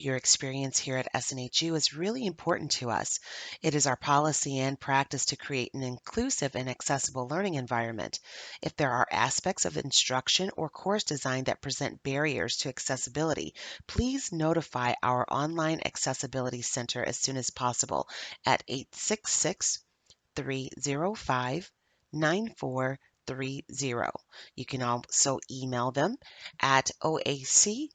Your experience here at SNHU is really important to us. It is our policy and practice to create an inclusive and accessible learning environment. If there are aspects of instruction or course design that present barriers to accessibility, please notify our Online Accessibility Center as soon as possible at 866 305 9430. You can also email them at oac@snhu.edu.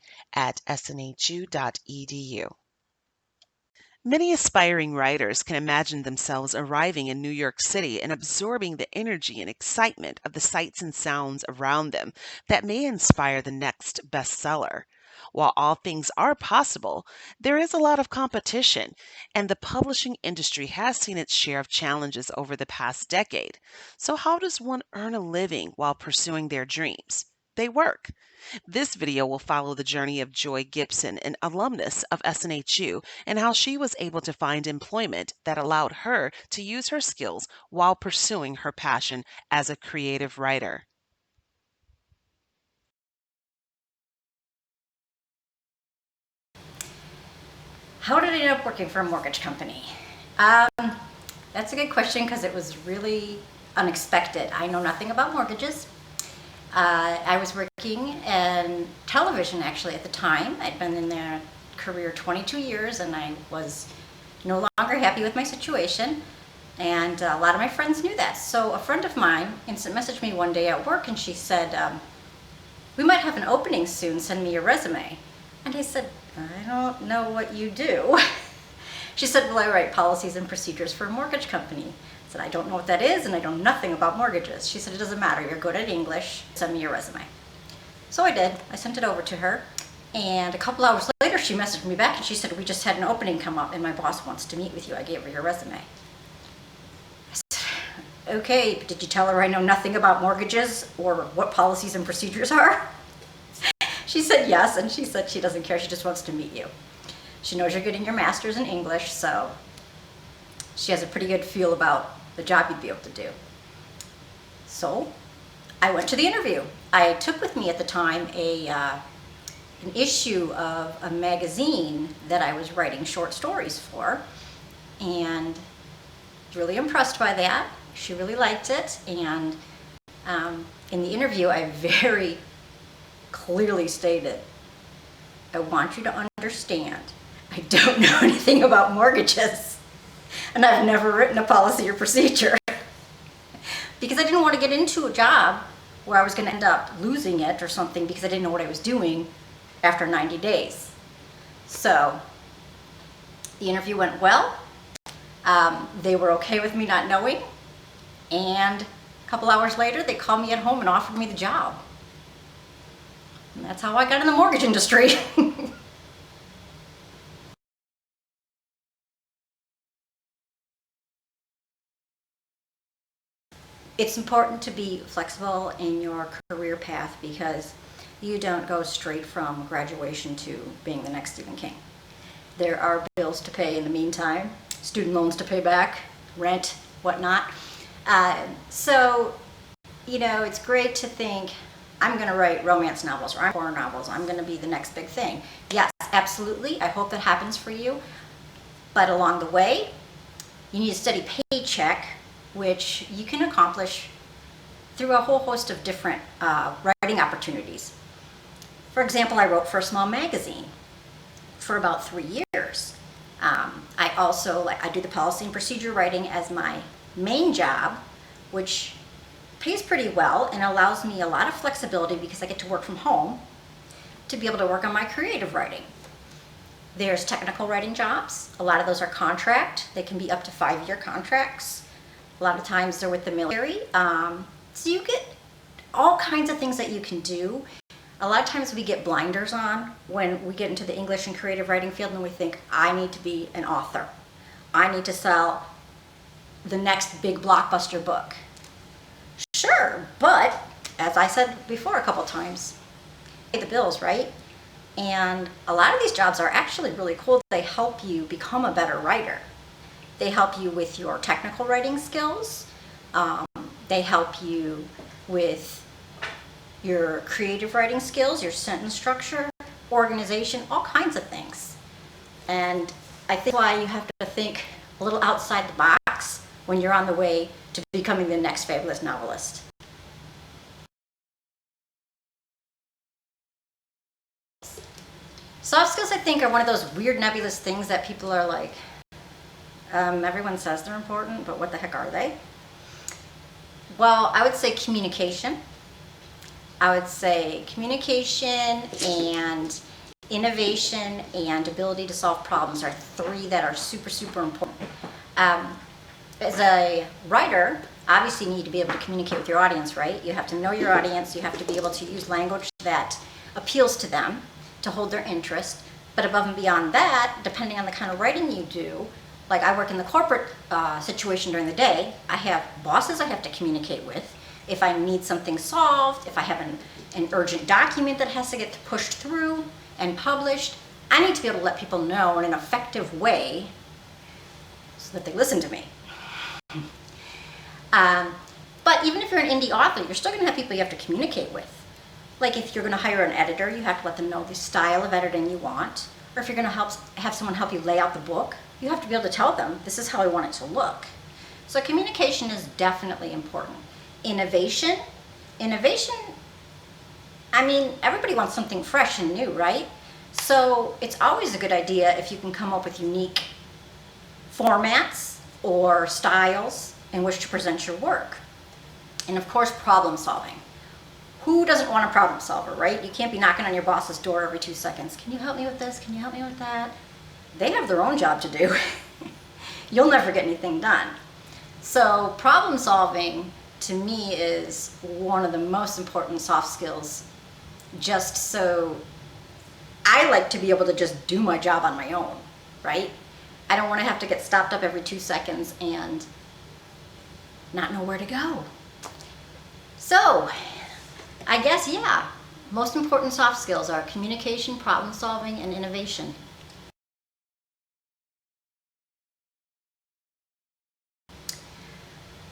Many aspiring writers can imagine themselves arriving in New York City and absorbing the energy and excitement of the sights and sounds around them that may inspire the next bestseller. While all things are possible, there is a lot of competition, and the publishing industry has seen its share of challenges over the past decade. So, how does one earn a living while pursuing their dreams? They work. This video will follow the journey of Joy Gibson, an alumnus of SNHU, and how she was able to find employment that allowed her to use her skills while pursuing her passion as a creative writer. How did I end up working for a mortgage company? That's a good question because it was really unexpected. I know nothing about mortgages. I was working in television actually at the time. I'd been in their career 22 years and I was no longer happy with my situation. And a lot of my friends knew that. So a friend of mine instant messaged me one day at work and she said, we might have an opening soon, send me your resume. And I said, I don't know what you do. She said, well, I write policies and procedures for a mortgage company. I said, I don't know what that is and I know nothing about mortgages. She said, it doesn't matter, you're good at English, send me your resume. So I did, I sent it over to her. And a couple hours later, she messaged me back and she said, we just had an opening come up and my boss wants to meet with you. I gave her your resume. I said, okay, but did you tell her I know nothing about mortgages or what policies and procedures are? She said yes, and she said she doesn't care, she just wants to meet you. She knows you're getting your master's in English, so she has a pretty good feel about the job you'd be able to do. So I went to the interview. I took with me at the time an issue of a magazine that I was writing short stories for, and was really impressed by that. She really liked it, and in the interview I very clearly stated, I want you to understand, I don't know anything about mortgages, and I've never written a policy or procedure. Because I didn't want to get into a job where I was going to end up losing it or something because I didn't know what I was doing after 90 days. So the interview went well. They were okay with me not knowing, and a couple hours later they called me at home and offered me the job. And that's how I got in the mortgage industry. It's important to be flexible in your career path because you don't go straight from graduation to being the next Stephen King. There are bills to pay in the meantime, student loans to pay back, rent, whatnot. So, you know, it's great to think, I'm going to write romance novels or horror novels. I'm going to be the next big thing. Yes, absolutely. I hope that happens for you. But along the way, you need a steady paycheck, which you can accomplish through a whole host of different writing opportunities. For example, I wrote for a small magazine for about 3 years. I also I do the policy and procedure writing as my main job, which pays pretty well and allows me a lot of flexibility because I get to work from home to be able to work on my creative writing. There's technical writing jobs. A lot of those are contract. They can be up to 5-year contracts. A lot of times they're with the military. So you get all kinds of things that you can do. A lot of times we get blinders on when we get into the English and creative writing field and we think, I need to be an author. I need to sell the next big blockbuster book. Sure, but as I said before a couple times, pay the bills, right? And a lot of these jobs are actually really cool. They help you become a better writer. They help you with your technical writing skills. They help you with your creative writing skills, your sentence structure, organization, all kinds of things. And I think why you have to think a little outside the box when you're on the way to becoming the next fabulous novelist. Soft skills, I think, are one of those weird nebulous things that people are like, everyone says they're important, but what the heck are they? Well, I would say communication. I would say communication and innovation and ability to solve problems are three that are super, super important. As a writer, obviously you need to be able to communicate with your audience, right? You have to know your audience. You have to be able to use language that appeals to them, to hold their interest. But above and beyond that, depending on the kind of writing you do, like I work in the corporate situation during the day, I have bosses I have to communicate with. If I need something solved, if I have an urgent document that has to get pushed through and published, I need to be able to let people know in an effective way so that they listen to me. But even if you're an indie author, you're still going to have people you have to communicate with. Like if you're going to hire an editor, you have to let them know the style of editing you want. Or if you're going to have someone help you lay out the book, you have to be able to tell them, this is how I want it to look. So communication is definitely important. Innovation, I mean, everybody wants something fresh and new, right? So it's always a good idea if you can come up with unique formats or styles in which to present your work. And of course, problem solving. Who doesn't want a problem solver, right? You can't be knocking on your boss's door every 2 seconds. Can you help me with this? Can you help me with that? They have their own job to do. You'll never get anything done. So problem solving, to me, is one of the most important soft skills. Just so I like to be able to just do my job on my own, right? I don't want to have to get stopped up every 2 seconds and not know where to go. So I guess, yeah, most important soft skills are communication, problem solving, and innovation.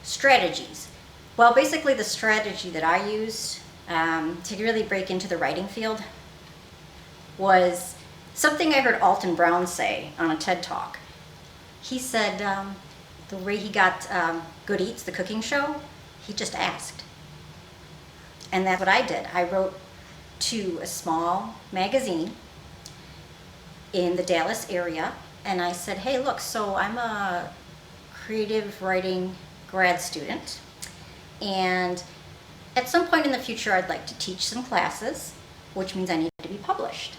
Strategies. Well, basically the strategy that I used to really break into the writing field was something I heard Alton Brown say on a TED Talk. He said the way he got Good Eats, the cooking show, he just asked. And that's what I did. I wrote to a small magazine in the Dallas area, and I said, hey, look, so I'm a creative writing grad student, and at some point in the future I'd like to teach some classes, which means I need to be published.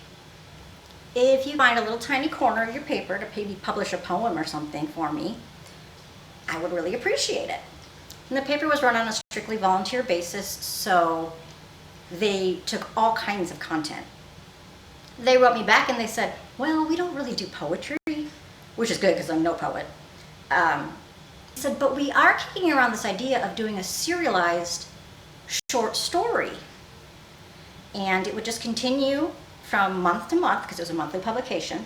If you find a little tiny corner of your paper to maybe publish a poem or something for me, I would really appreciate it. And the paper was run on a strictly volunteer basis, so they took all kinds of content. They wrote me back and they said, well, we don't really do poetry, which is good because I'm no poet. He said, but we are kicking around this idea of doing a serialized short story. And it would just continue from month to month because it was a monthly publication.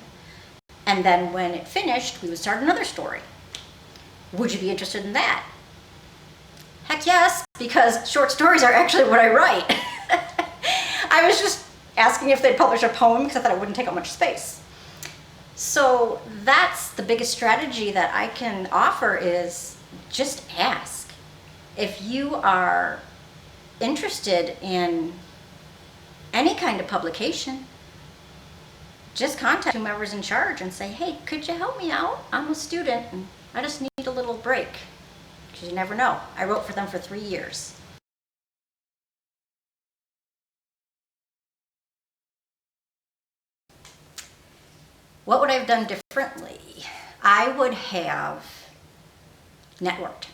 And then when it finished, we would start another story. Would you be interested in that? Heck yes, because short stories are actually what I write. I was just asking if they'd publish a poem because I thought it wouldn't take up much space. So that's the biggest strategy that I can offer is just ask. If you are interested in any kind of publication, just contact whomever's in charge and say, hey, could you help me out? I'm a student and I just need a little break. Because you never know. I wrote for them for 3 years. What would I have done differently? I would have networked.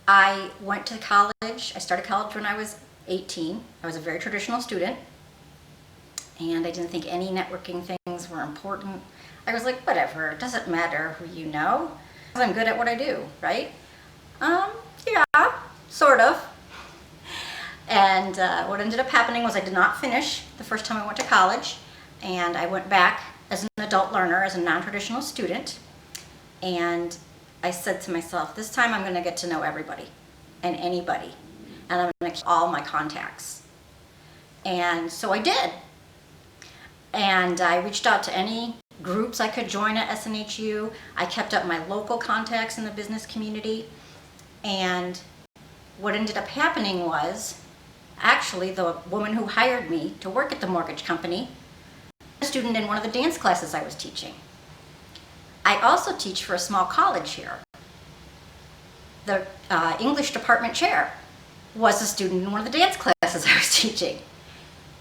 I went to college. I started college when I was 18. I was a very traditional student. And I didn't think any networking things were important. I was like, whatever, it doesn't matter who you know. I'm good at what I do, right? Yeah, sort of. And what ended up happening was I did not finish the first time I went to college. And I went back as an adult learner, as a non-traditional student. And I said to myself, this time I'm going to get to know everybody and anybody. And I'm going to keep all my contacts. And so I did. And I reached out to any groups I could join at SNHU. I kept up my local contacts in the business community. And what ended up happening was, actually, the woman who hired me to work at the mortgage company, a student in one of the dance classes I was teaching. I also teach for a small college here. The English department chair was a student in one of the dance classes I was teaching.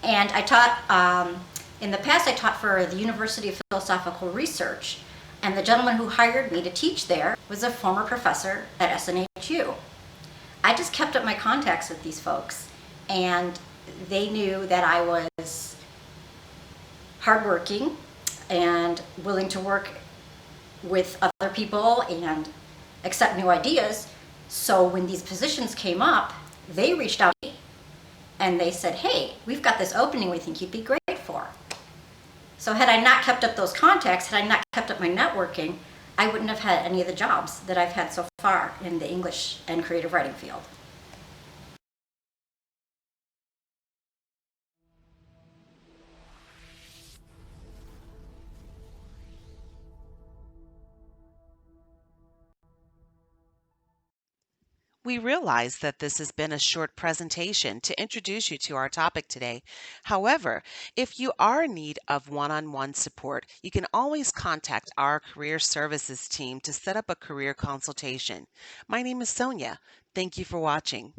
And I taught, in the past I taught for the University of Philosophical Research, and the gentleman who hired me to teach there was a former professor at SNHU. I just kept up my contacts with these folks, and they knew that I was hardworking and willing to work with other people and accept new ideas. So when these positions came up, they reached out to me and they said, hey, we've got this opening we think you'd be great for. So had I not kept up those contacts, had I not kept up my networking, I wouldn't have had any of the jobs that I've had so far in the English and creative writing field. We realize that this has been a short presentation to introduce you to our topic today. However, if you are in need of one-on-one support, you can always contact our career services team to set up a career consultation. My name is Sonia. Thank you for watching.